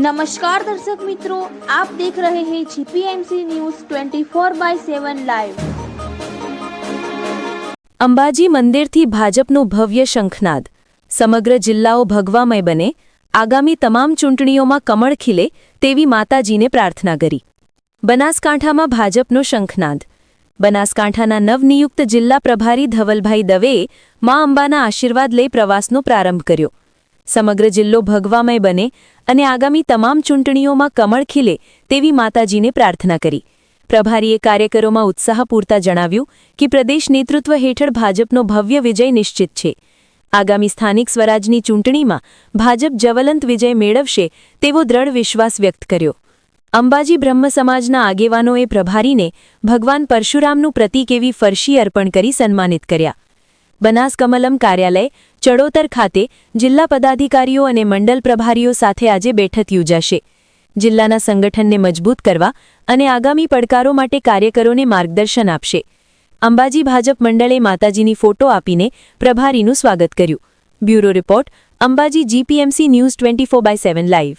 नमस्कार दर्शक मित्रों, आप देख रहे हैं जीपीएमसी न्यूज़ 24/7 લાઈવ। અંબાજી મંદિરથી ભાજપનો ભવ્ય શંખનાદ। સમગ્ર જિલ્લાઓ ભગવામય બને, આગામી તમામ ચૂંટણીઓમાં કમળ ખીલે તેવી માતાજીને પ્રાર્થના કરી। બનાસકાંઠામાં ભાજપનો શંખનાદ। બનાસકાંઠાના નવનિયુક્ત જિલ્લા પ્રભારી ધવલભાઈ દવેએ મા અંબાના આશીર્વાદ લઈ પ્રવાસનો પ્રારંભ કર્યો। સમગ્ર જિલ્લો ભગવામય બને અને આગામી તમામ ચૂંટણીઓમાં કમળ ખીલે તેવી માતાજીને પ્રાર્થના કરી। પ્રભારીએ કાર્યકરોમાં ઉત્સાહ પૂરતા જણાવ્યું કે પ્રદેશ નેતૃત્વ હેઠળ ભાજપનો ભવ્ય વિજય નિશ્ચિત છે। આગામી સ્થાનિક સ્વરાજની ચૂંટણીમાં ભાજપ જ્વલંત વિજય મેળવશે તેવો દ્રઢ વિશ્વાસ વ્યક્ત કર્યો। અંબાજી બ્રહ્મ સમાજના આગેવાનોએ પ્રભારીને ભગવાન પરશુરામનું પ્રતીક એવી ફરશી અર્પણ કરી સન્માનિત કર્યા। બનાસ કમલમ કાર્યાલય ચડોતર ખાતે જિલ્લા પદાધિકારીઓ અને મંડળ પ્રભારીઓ સાથે આજે બેઠક યોજાશે। જિલ્લાના સંગઠનને મજબૂત કરવા અને આગામી પડકારો માટે કાર્યકરોને માર્ગદર્શન આપશે। અંબાજી ભાજપ મંડળે માતાજીની ફોટો આપીને પ્રભારીનું સ્વાગત કર્યું। Bureau report, Ambaji GPMC news 24/7 live.